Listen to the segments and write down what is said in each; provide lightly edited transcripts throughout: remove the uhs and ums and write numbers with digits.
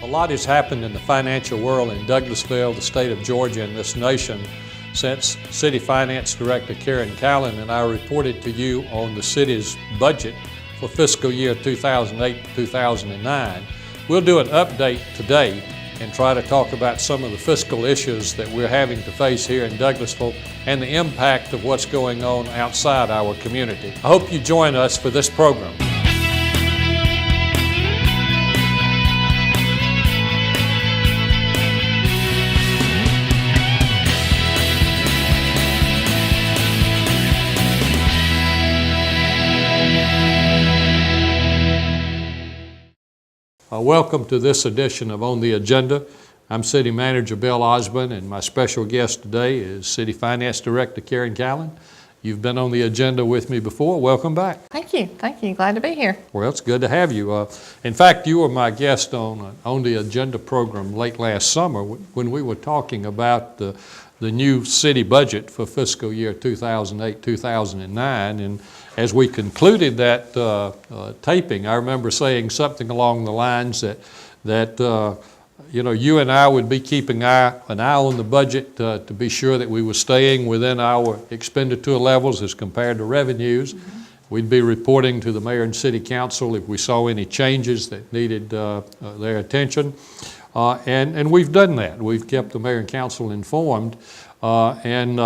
A lot has happened in the financial world in Douglasville, the state of Georgia, and this nation since City Finance Director Karin Callan and I reported to you on the city's budget for fiscal year 2008-2009. We'll do an update today and try to talk about some of the fiscal issues that we're having to face here in Douglasville and the impact of what's going on outside our community. I hope you join us for this program. Welcome to this edition of On the Agenda. I'm City Manager Bill Osborne, and my special guest today is City Finance Director Karin Callan. You've been on the agenda with me before. Welcome back. Thank you. Thank you. Glad to be here. Well, it's good to have you. In fact, you were my guest on the agenda program late last summer when we were talking about the new city budget for fiscal year 2008-2009. And as we concluded that taping, I remember saying something along the lines that you and I would be keeping an eye on the budget to be sure that we were staying within our expenditure levels as compared to revenues. Mm-hmm. We'd be reporting to the mayor and city council if we saw any changes that needed their attention. And we've done that. We've kept the mayor and council informed. And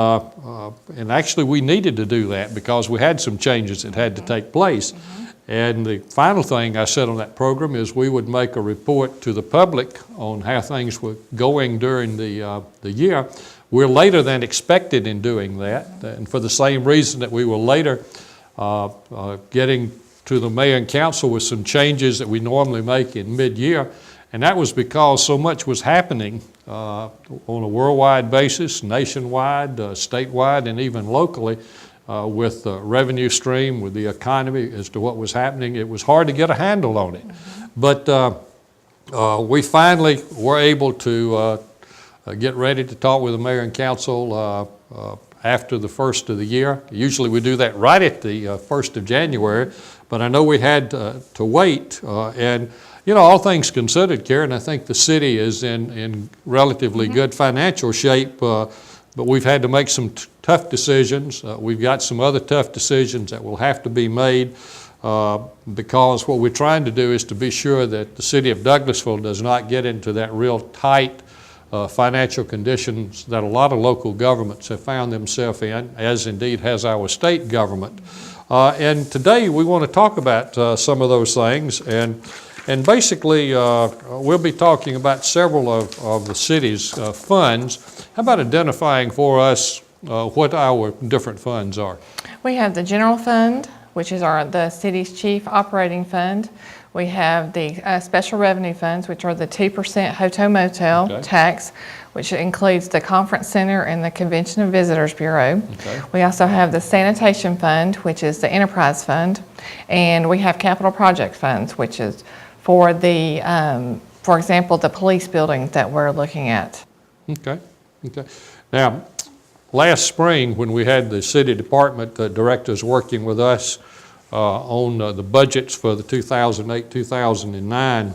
actually we needed to do that because we had some changes that had to take place. Mm-hmm. And the final thing I said on that program is we would make a report to the public on how things were going during the year. We're later than expected in doing that, and for the same reason that we were later getting to the mayor and council with some changes that we normally make in mid-year. And that was because so much was happening on a worldwide basis, nationwide, statewide, and even locally with the revenue stream, with the economy as to what was happening. It was hard to get a handle on it. Mm-hmm. But we finally were able to get ready to talk with the mayor and council after the first of the year. Usually we do that right at the 1st of January, but I know we had to wait. And all things considered, Karin, I think the city is in relatively mm-hmm. good financial shape, but we've had to make some tough decisions. We've got some other tough decisions that will have to be made because what we're trying to do is to be sure that the city of Douglasville does not get into that real tight financial conditions that a lot of local governments have found themselves in, as indeed has our state government. And today we want to talk about some of those things. And basically, we'll be talking about several of the city's funds. How about identifying for us what our different funds are? We have the general fund, which is the city's chief operating fund. We have the special revenue funds, which are the 2% hotel-motel tax, which includes the conference center and the Convention and Visitors Bureau. Okay. We also have the sanitation fund, which is the enterprise fund. And we have capital project funds, which is for the, for example, the police building that we're looking at. Okay. Now, last spring when we had the city department directors working with us on the budgets for the 2008-2009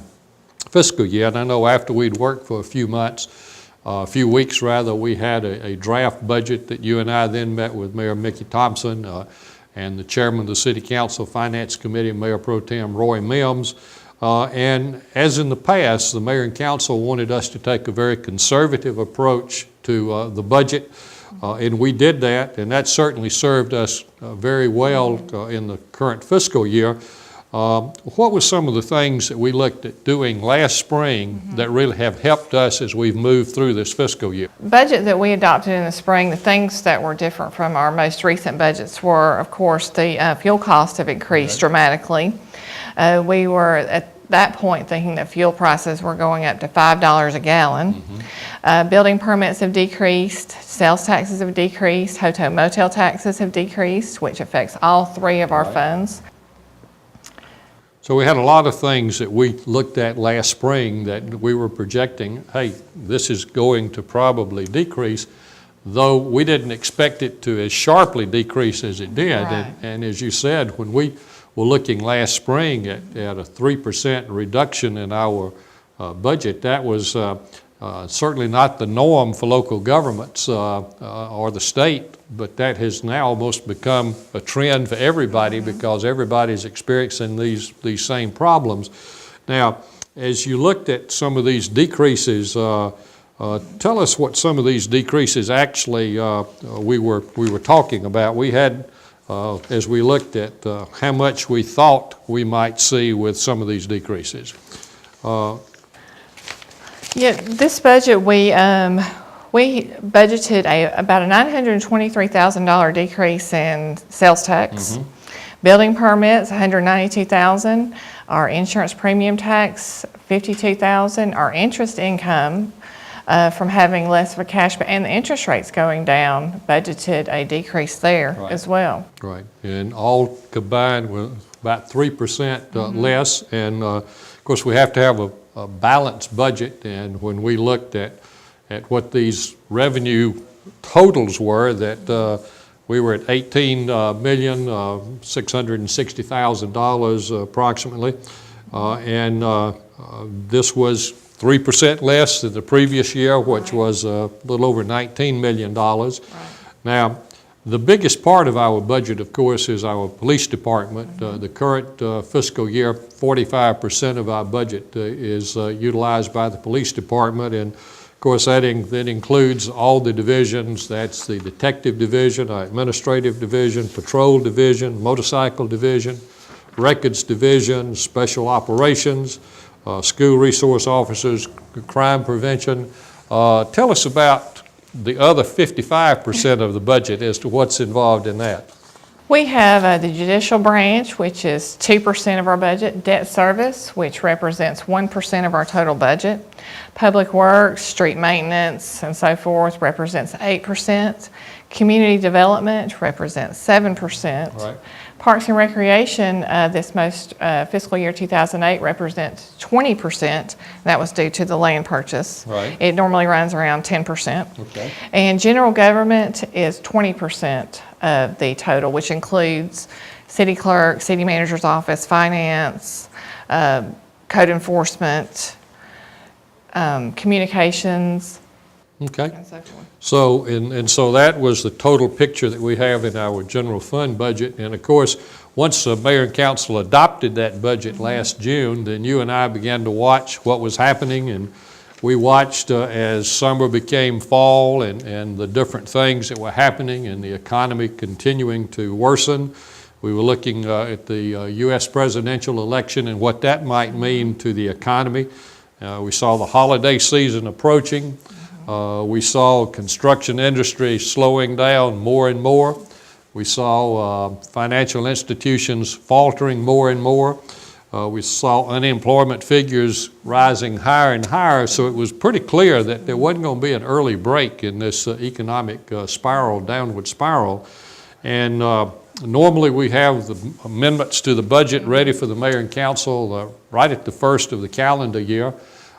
fiscal year, and I know after we'd worked for a few weeks rather, we had a draft budget that you and I then met with Mayor Mickey Thompson and the chairman of the City Council Finance Committee, Mayor Pro Tem Roy Mims. And as in the past, the mayor and council wanted us to take a very conservative approach to the budget, and we did that, and that certainly served us very well in the current fiscal year. What were some of the things that we looked at doing last spring mm-hmm. that really have helped us as we've moved through this fiscal year? Budget that we adopted in the spring, the things that were different from our most recent budgets were, of course, the fuel costs have increased dramatically. We were at that point thinking that fuel prices were going up to $5 a gallon. Mm-hmm. Building permits have decreased, sales taxes have decreased, hotel-motel taxes have decreased, which affects all three of our funds. So we had a lot of things that we looked at last spring that we were projecting, hey, this is going to probably decrease, though we didn't expect it to as sharply decrease as it did. Right. And as you said, when we were looking last spring at a 3% reduction in our budget. That was certainly not the norm for local governments or the state, but that has now almost become a trend for everybody because everybody's experiencing these same problems. Now, as you looked at some of these decreases, tell us what some of these decreases actually we were talking about. We had, as we looked at how much we thought we might see with some of these decreases. Yeah, this budget, we budgeted about a $923,000 decrease in sales tax. Building permits, $192,000. Our insurance premium tax, $52,000. Our interest income from having less of a cash, and the interest rates going down, budgeted a decrease there as well. Right, and all combined with about 3% less. And of course, we have to have a balanced budget. And when we looked at what these revenue totals were, that we were at $18,660,000 approximately, and this was 3% less than the previous year, which was a little over $19 million. Now, the biggest part of our budget, of course, is our police department. The current fiscal year, 45% of our budget is utilized by the police department, and of course that includes all the divisions. That's the detective division, our administrative division, patrol division, motorcycle division, records division, special operations, school resource officers, crime prevention. Tell us about the other 55% of the budget as to what's involved in that. We have the judicial branch, which is 2% of our budget, debt service, which represents 1% of our total budget, public works, street maintenance, and so forth represents 8%, community development represents 7%, Right. Parks and Recreation, this most fiscal year 2008 represents 20%. That was due to the land purchase. Right. It normally runs around 10%. Okay. And general government is 20% of the total, which includes city clerk, city manager's office, finance, code enforcement, communications, Okay. and so forth. So, and so that was the total picture that we have in our general fund budget. And of course, once the mayor and council adopted that budget last June, then you and I began to watch what was happening, and we watched as summer became fall and the different things that were happening and the economy continuing to worsen. We were looking at the U.S. presidential election and what that might mean to the economy. We saw the holiday season approaching. We saw construction industry slowing down more and more. We saw financial institutions faltering more and more. We saw unemployment figures rising higher and higher, so it was pretty clear that there wasn't going to be an early break in this economic spiral, downward spiral. And normally we have the amendments to the budget ready for the mayor and council right at the first of the calendar year.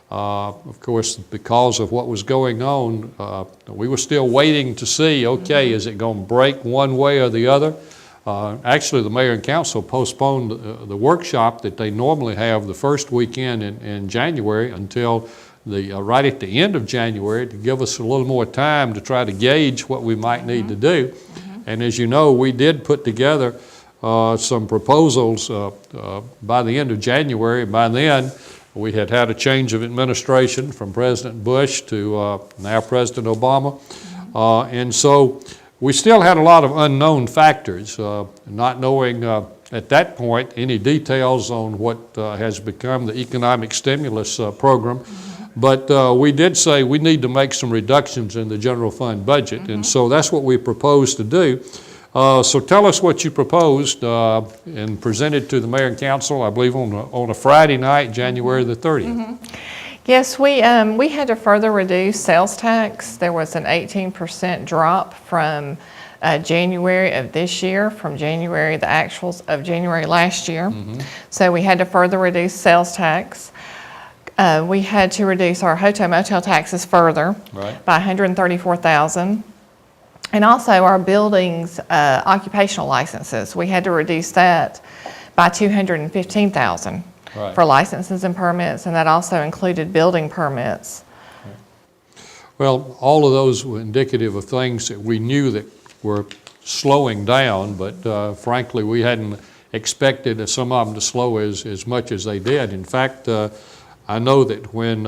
Of course, because of what was going on, we were still waiting to see, okay, is it going to break one way or the other? Actually, the mayor and council postponed the workshop that they normally have the first weekend in January until right at the end of January to give us a little more time to try to gauge what we might need to do. And as you know, we did put together some proposals by the end of January. By then, we had had a change of administration from President Bush to now President Obama. And so we still had a lot of unknown factors, not knowing at that point any details on what has become the economic stimulus program. But we did say we need to make some reductions in the general fund budget. And so that's what we proposed to do. So tell us what you proposed and presented to the mayor and council, I believe on a Friday night, January the 30th. Yes, we had to further reduce sales tax. There was an 18% drop from January of this year, from January, the actuals of January last year. So we had to further reduce sales tax. We had to reduce our hotel motel taxes further by $134,000. And also our buildings occupational licenses, we had to reduce that by $215,000. Right. for licenses and permits, and that also included building permits. Well, all of those were indicative of things that we knew that were slowing down, but frankly, we hadn't expected some of them to slow as much as they did. In fact, I know that when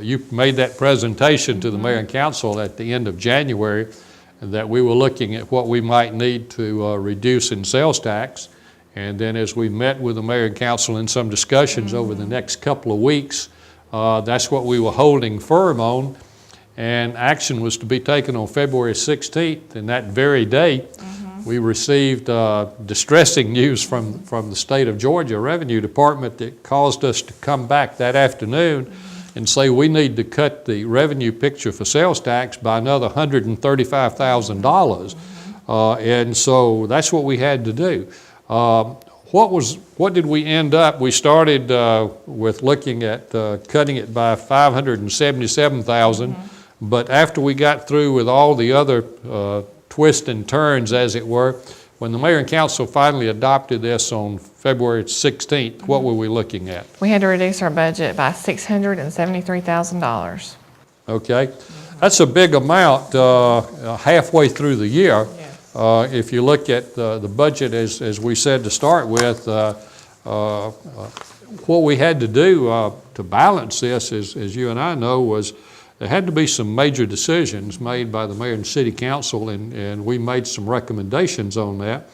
you made that presentation to the mayor and council at the end of January, that we were looking at what we might need to reduce in sales tax. And then as we met with the mayor and council in some discussions over the next couple of weeks, that's what we were holding firm on. And action was to be taken on February 16th, and that very day, we received distressing news from the state of Georgia Revenue Department that caused us to come back that afternoon and say we need to cut the revenue picture for sales tax by another $135,000. And so that's what we had to do. What did we end up? We started with looking at cutting it by $577,000. But after we got through with all the other twists and turns, as it were, when the mayor and council finally adopted this on February 16th, what were we looking at? We had to reduce our budget by $673,000. Okay, that's a big amount halfway through the year. Yes. If you look at the budget, as we said to start with, what we had to do to balance this, as you and I know, was there had to be some major decisions made by the mayor and city council, and we made some recommendations on that.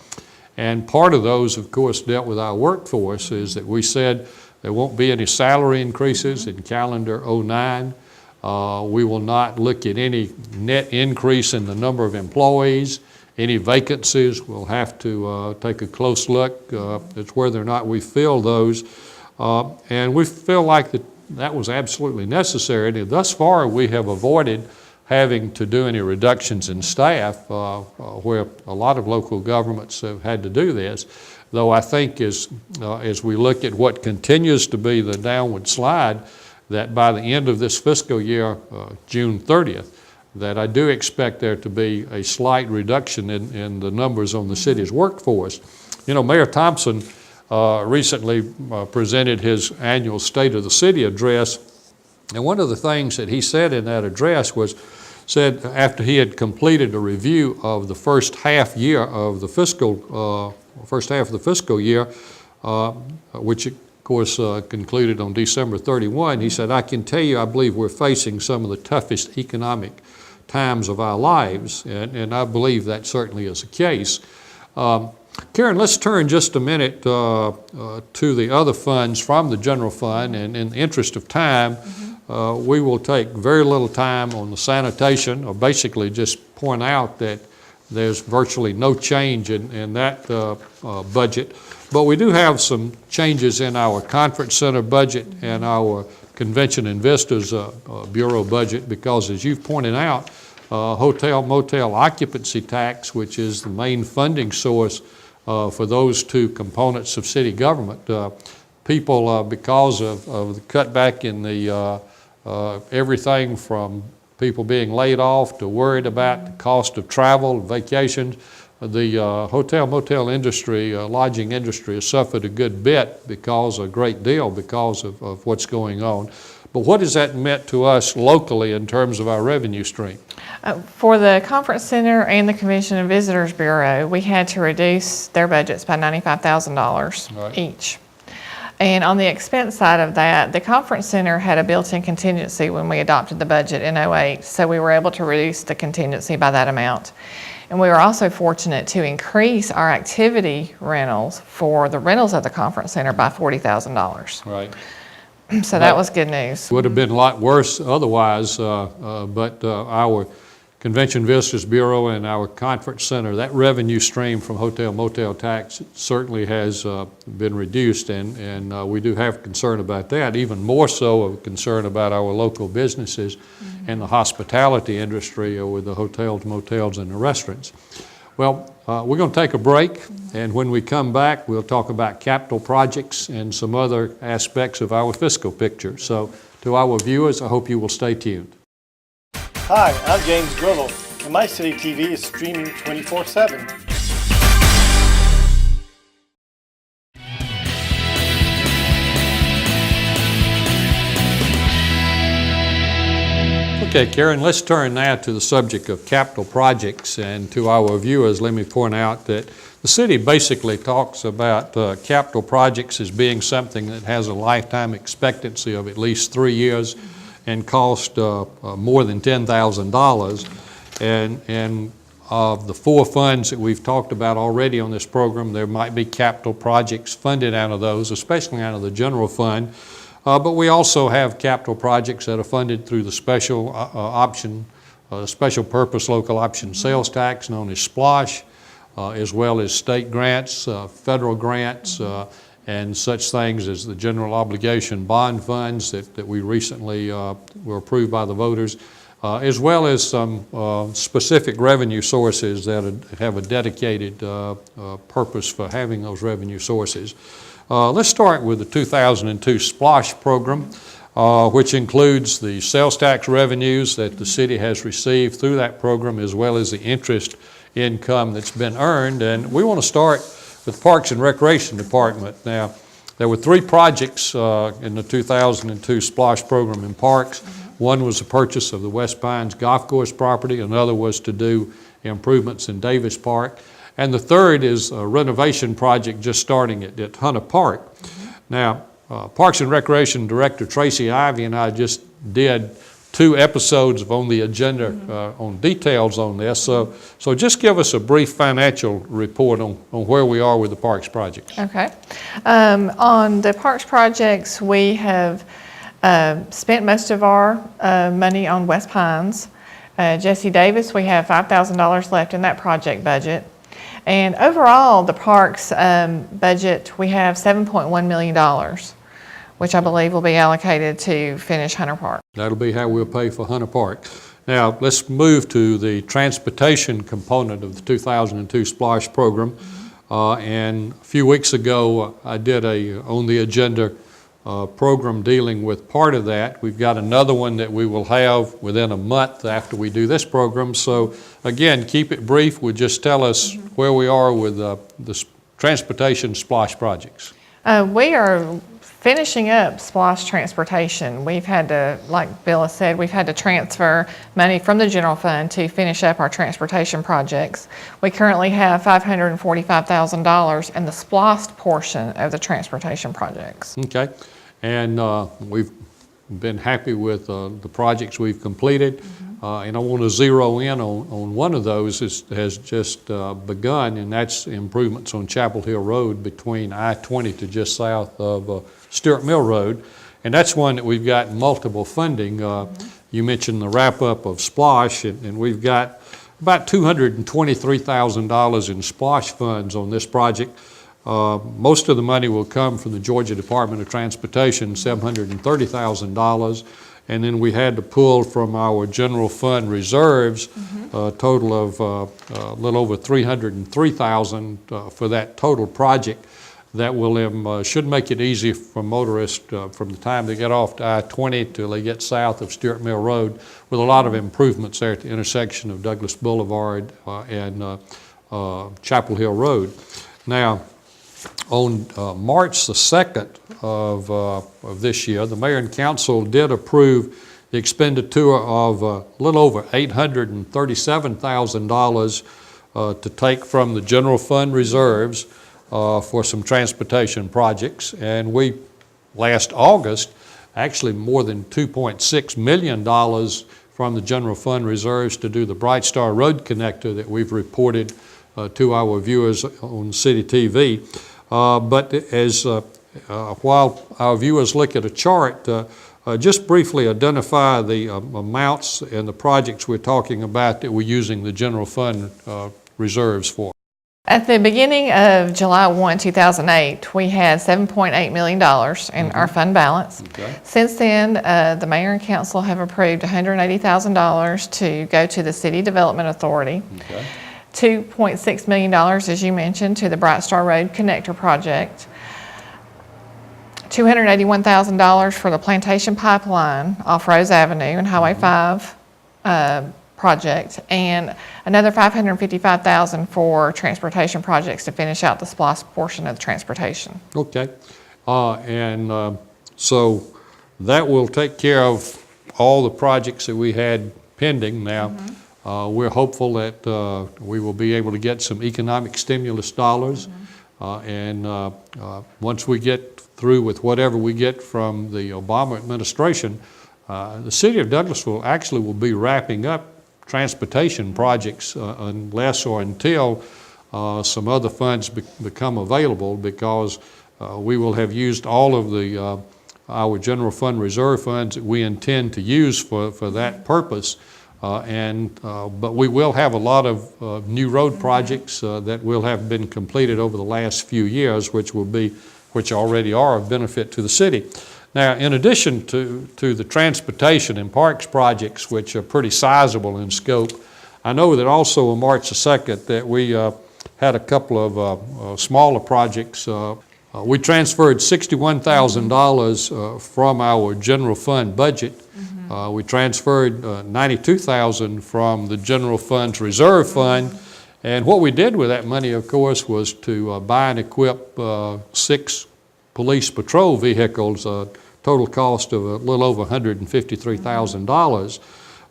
And part of those, of course, dealt with our workforce, is that we said there won't be any salary increases in calendar '09. We will not look at any net increase in the number of employees. Any vacancies, we'll have to take a close look at whether or not we fill those. And we feel like that was absolutely necessary. And thus far, we have avoided having to do any reductions in staff, where a lot of local governments have had to do this. Though I think as we look at what continues to be the downward slide, that by the end of this fiscal year, June 30th, that I do expect there to be a slight reduction in the numbers on the city's workforce. You know, Mayor Thompson recently presented his annual State of the City address, and one of the things that he said in that address said after he had completed a review of the first half of the fiscal year, which of course concluded on December 31, he said, "I can tell you, I believe we're facing some of the toughest economic times of our lives," and I believe that certainly is the case. Karin, let's turn just a minute to the other funds from the general fund, and in the interest of time, we will take very little time on the sanitation, or basically just point out that there's virtually no change in that budget. But we do have some changes in our conference center budget and our Convention and Visitors Bureau budget, because as you've pointed out, hotel motel occupancy tax, which is the main funding source for those two components of city government. People, because of the cutback in the everything from people being laid off to worried about the cost of travel, vacations, the hotel motel industry, lodging industry has suffered a good bit, a great deal because of what's going on. But what has that meant to us locally in terms of our revenue stream? For the Conference Center and the Convention and Visitors Bureau, we had to reduce their budgets by $95,000 each. And on the expense side of that, the Conference Center had a built-in contingency when we adopted the budget in '08, so we were able to reduce the contingency by that amount. And we were also fortunate to increase our activity rentals for the rentals of the Conference Center by $40,000. Right. So that was good news. Would have been a lot worse otherwise, but our Convention Visitors Bureau and our Conference Center, that revenue stream from hotel motel tax certainly has been reduced, and we do have concern about that, even more so of concern about our local businesses and the hospitality industry with the hotels, motels, and the restaurants. Well, we're going to take a break, and when we come back, we'll talk about capital projects and some other aspects of our fiscal picture. So to our viewers, I hope you will stay tuned. Hi, I'm James Grillel, and My City TV is streaming 24/7. Okay, Karin, let's turn now to the subject of capital projects. And to our viewers, let me point out that the city basically talks about capital projects as being something that has a lifetime expectancy of at least 3 years and cost more than $10,000. And of the 4 funds that we've talked about already on this program, there might be capital projects funded out of those, especially out of the general fund. But we also have capital projects that are funded through the special special purpose local option sales tax known as SPLOSH, as well as state grants, federal grants, and such things as the general obligation bond funds that we recently were approved by the voters, as well as some specific revenue sources that have a dedicated purpose for having those revenue sources. Let's start with the 2002 SPLOSH program, which includes the sales tax revenues that the city has received through that program, as well as the interest income that's been earned. And we want to start with Parks and Recreation Department. Now, there were 3 projects in the 2002 SPLOSH program in parks. One was the purchase of the West Pines Golf Course property. Another was to do improvements in Davis Park. And the third is a renovation project just starting at Hunter Park. Now, Parks and Recreation Director Tracy Ivy and I just did 2 episodes on the agenda on details on this. So just give us a brief financial report on where we are with the Parks projects. Okay. On the Parks projects, we have spent most of our money on West Pines. Jesse Davis, we have $5,000 left in that project budget. And overall, the Parks budget, we have $7.1 million, which I believe will be allocated to finish Hunter Park. That'll be how we'll pay for Hunter Park. Now, let's move to the transportation component of the 2002 SPLOSH program. And a few weeks ago, I did a on the agenda program dealing with part of that. We've got another one that we will have within a month after we do this program. So again, keep it brief. Would just tell us where we are with the transportation SPLOSH projects. We are finishing up SPLOSH transportation. We've had to, like Bill has said, we've had to transfer money from the general fund to finish up our transportation projects. We currently have $545,000 in the SPLOSH portion of the transportation projects. Okay, and we've been happy with the projects we've completed. And I want to zero in on one of those has just begun, and that's improvements on Chapel Hill Road between I-20 to just south of Stewart Mill Road. And that's one that we've got multiple funding. You mentioned the wrap-up of SPLOSH, and we've got about $223,000 in SPLOSH funds on this project. Most of the money will come from the Georgia Department of Transportation, $730,000. And then we had to pull from our general fund reserves a total of a little over $303,000 for that total project. That will should make it easy for motorists from the time they get off to I-20 till they get south of Stewart Mill Road, with a lot of improvements there at the intersection of Douglas Boulevard and Chapel Hill Road. Now, on March the 2nd of this year, the Mayor and Council did approve the expenditure of a little over $837,000 to take from the general fund reserves for some transportation projects. And we, last August, actually more than $2.6 million from the general fund reserves to do the Bright Star Road Connector that we've reported to our viewers on City TV. But as while our viewers look at a chart, just briefly identify the amounts and the projects we're talking about that we're using the general fund reserves for. At the beginning of July 1, 2008, we had $7.8 million in our fund balance. Okay. Since then, the Mayor and Council have approved $180,000 to go to the City Development Authority. Okay. $2.6 million, as you mentioned, to the Bright Star Road Connector project. $281,000 for the Plantation Pipeline off Rose Avenue and Highway 5 project, and another $555,000 for transportation projects to finish out the SPLOSH portion of the transportation. Okay. So that will take care of all the projects that we had pending. Now, we're hopeful that we will be able to get some economic stimulus dollars. And once we get through with whatever we get from the Obama administration, the city of Douglasville actually will be wrapping up transportation projects unless or until some other funds become available, because we will have used all of the our general fund reserve funds that we intend to use for that purpose. But we will have a lot of new road projects that will have been completed over the last few years, which already are of benefit to the city. Now, in addition to the transportation and parks projects, which are pretty sizable in scope, I know that also on March the 2nd that we had a couple of smaller projects. We transferred $61,000 from our general fund budget. We transferred $92,000 from the general fund's reserve fund. And what we did with that money, of course, was to buy and equip 6 police patrol vehicles, a total cost of a little over $153,000.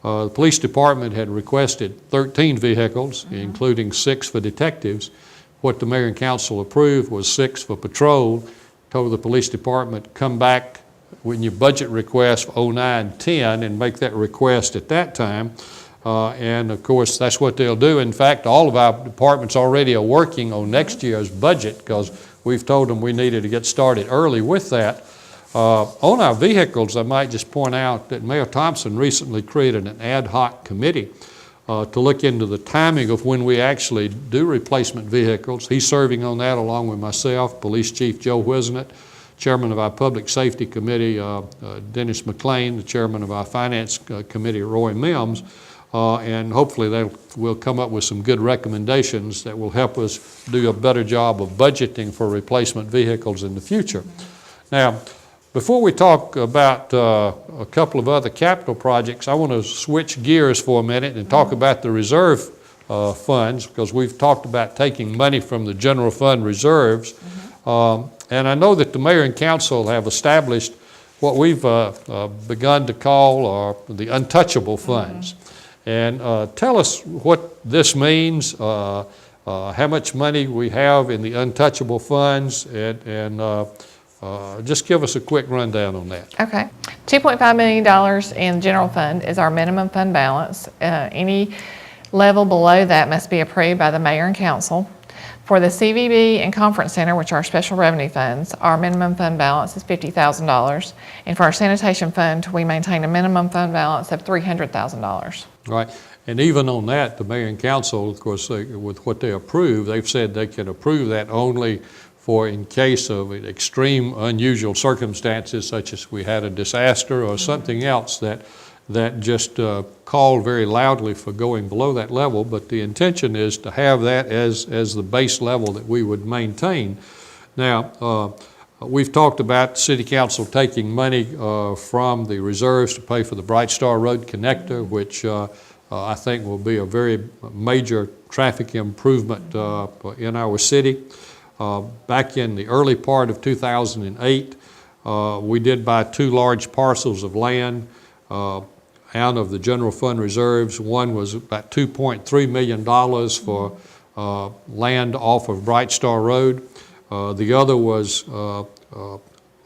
The police department had requested 13 vehicles, including 6 for detectives. What the mayor and council approved was 6 for patrol. Told the police department, come back when your budget request for 09-10 and make that request at that time. And of course, that's what they'll do. In fact, all of our departments already are working on next year's budget, because we've told them we needed to get started early with that. On our vehicles, I might just point out that Mayor Thompson recently created an ad hoc committee to look into the timing of when we actually do replacement vehicles. He's serving on that along with myself, Police Chief Joe Wisnett, Chairman of our Public Safety Committee, Dennis McLean, the Chairman of our Finance Committee, Roy Mims, and hopefully they will come up with some good recommendations that will help us do a better job of budgeting for replacement vehicles in the future. Now, before we talk about a couple of other capital projects, I want to switch gears for a minute and talk about the reserve funds, because we've talked about taking money from the general fund reserves. And I know that the mayor and council have established what we've begun to call the untouchable funds. And tell us what this means, how much money we have in the untouchable funds, and just give us a quick rundown on that. Okay. $2.5 million in general fund is our minimum fund balance. Any level below that must be approved by the mayor and council. For the CVB and conference center, which are special revenue funds, our minimum fund balance is $50,000. And for our sanitation fund, we maintain a minimum fund balance of $300,000. Right. And even on that, the mayor and council, of course, with what they approve, they've said they can approve that only for in case of extreme unusual circumstances, such as we had a disaster or something else that just called very loudly for going below that level. But the intention is to have that as the base level that we would maintain. Now, we've talked about City Council taking money from the reserves to pay for the Bright Star Road Connector, which I think will be a very major traffic improvement in our city. Back in the early part of 2008, we did buy 2 large parcels of land out of the general fund reserves. One was about $2.3 million for land off of Bright Star Road. The other was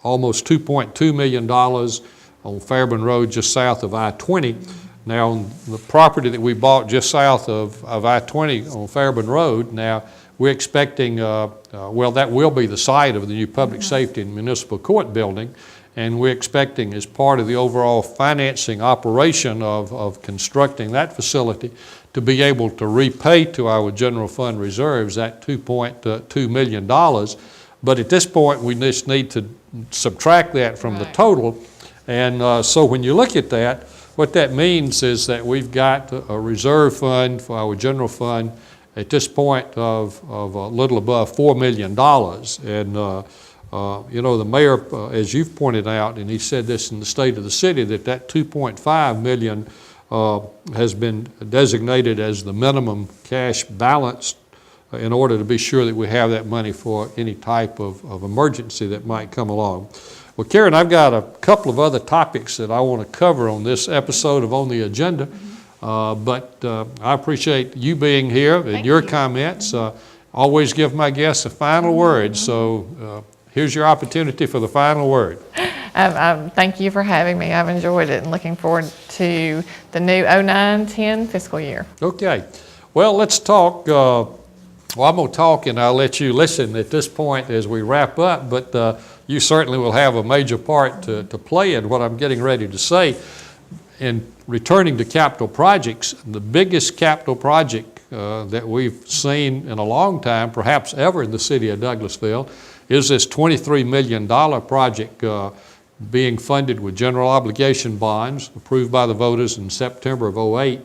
almost $2.2 million on Fairburn Road just south of I-20. Now, on the property that we bought just south of I-20 on Fairburn Road, now we're expecting, well, that will be the site of the new Public Safety and Municipal Court building, and we're expecting, as part of the overall financing operation of constructing that facility, to be able to repay to our general fund reserves that $2.2 million. But at this point, we just need to subtract that from the total. And so when you look at that, what that means is that we've got a reserve fund for our general fund at this point of a little above $4 million. And you know, the mayor, as you've pointed out, and he said this in the State of the City, that $2.5 million has been designated as the minimum cash balance in order to be sure that we have that money for any type of emergency that might come along. Well, Karin, I've got a couple of other topics that I want to cover on this episode of On the Agenda, but I appreciate you being here and your comments. Always give my guests a final word, so here's your opportunity for the final word. Thank you for having me. I've enjoyed it and looking forward to the new 09-10 fiscal year. Okay. Well, let's talk. Well, I'm going to talk and I'll let you listen at this point as we wrap up, but you certainly will have a major part to play in what I'm getting ready to say. In returning to capital projects, the biggest capital project that we've seen in a long time, perhaps ever in the city of Douglasville, is this $23 million project being funded with general obligation bonds approved by the voters in September of '08.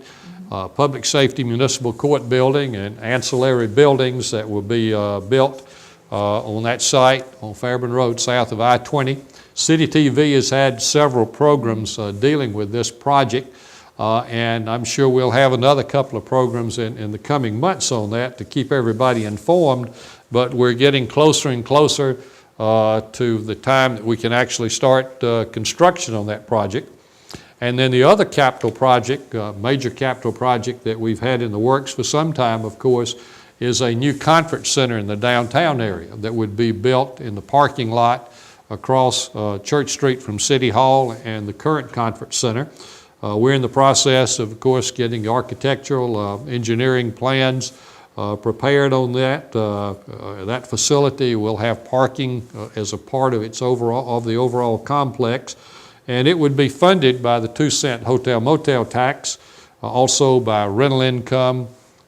Public safety municipal court building and ancillary buildings that will be built on that site on Fairburn Road south of I-20. City TV has had several programs dealing with this project, and I'm sure we'll have another couple of programs in the coming months on that to keep everybody informed, but we're getting closer and closer to the time that we can actually start construction on that project. And then the other capital project, major capital project that we've had in the works for some time, of course, is a new conference center in the downtown area that would be built in the parking lot across Church Street from City Hall and the current conference center. We're in the process of course, getting architectural engineering plans prepared on that. That facility will have parking as a part of the overall complex, and it would be funded by the 2-cent hotel-motel tax, also by rental income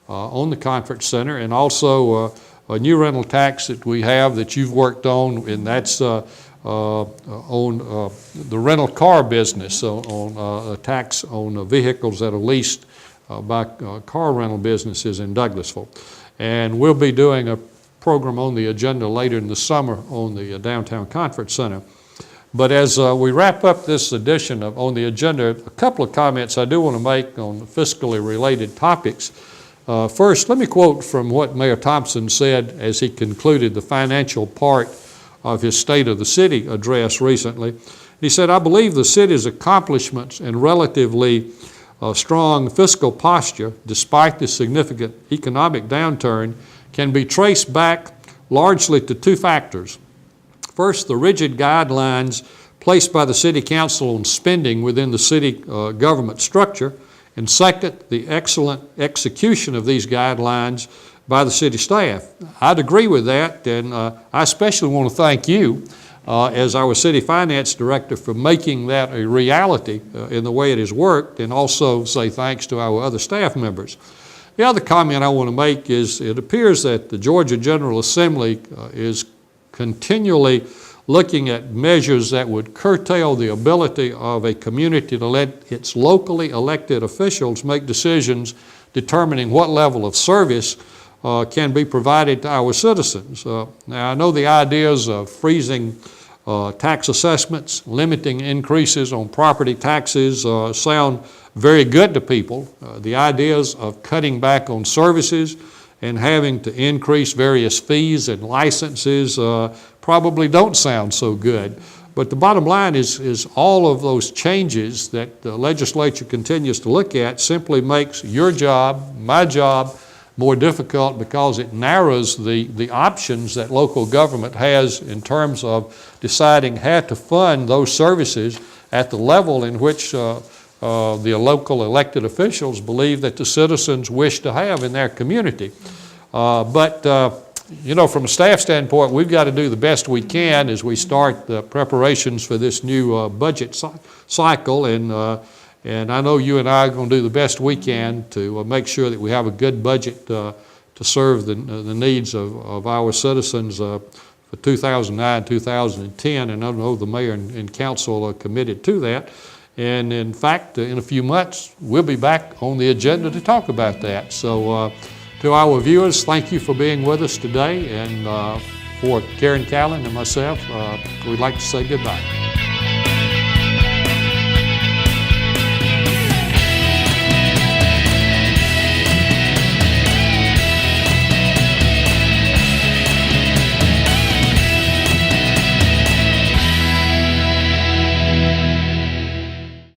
on the conference center, and also a new rental tax that we have that you've worked on, and that's on the rental car business, on a tax on vehicles that are leased by car rental businesses in Douglasville. And we'll be doing a program on the agenda later in the summer on the downtown conference center. But as we wrap up this edition of On the Agenda, a couple of comments I do want to make on fiscally related topics. First, let me quote from what Mayor Thompson said as he concluded the financial part of his State of the City address recently. He said, "I believe the city's accomplishments and relatively strong fiscal posture, despite the significant economic downturn, can be traced back largely to two factors. First, the rigid guidelines placed by the City Council on spending within the city government structure, and second, the excellent execution of these guidelines by the city staff." I'd agree with that, and I especially want to thank you as our city finance director for making that a reality in the way it has worked, and also say thanks to our other staff members. The other comment I want to make is it appears that the Georgia General Assembly is continually looking at measures that would curtail the ability of a community to let its locally elected officials make decisions determining what level of service can be provided to our citizens. Now, I know the ideas of freezing tax assessments, limiting increases on property taxes sound very good to people. The ideas of cutting back on services and having to increase various fees and licenses probably don't sound so good. But the bottom line is all of those changes that the legislature continues to look at simply makes your job, my job, more difficult because it narrows the options that local government has in terms of deciding how to fund those services at the level in which the local elected officials believe that the citizens wish to have in their community. You know, from a staff standpoint, we've got to do the best we can as we start the preparations for this new budget cycle, and I know you and I are going to do the best we can to make sure that we have a good budget to serve the needs of our citizens for 2009, 2010, and I know the mayor and council are committed to that. And in fact, in a few months, we'll be back on the agenda to talk about that. So to our viewers, thank you for being with us today, and for Karin Callan and myself, we'd like to say goodbye.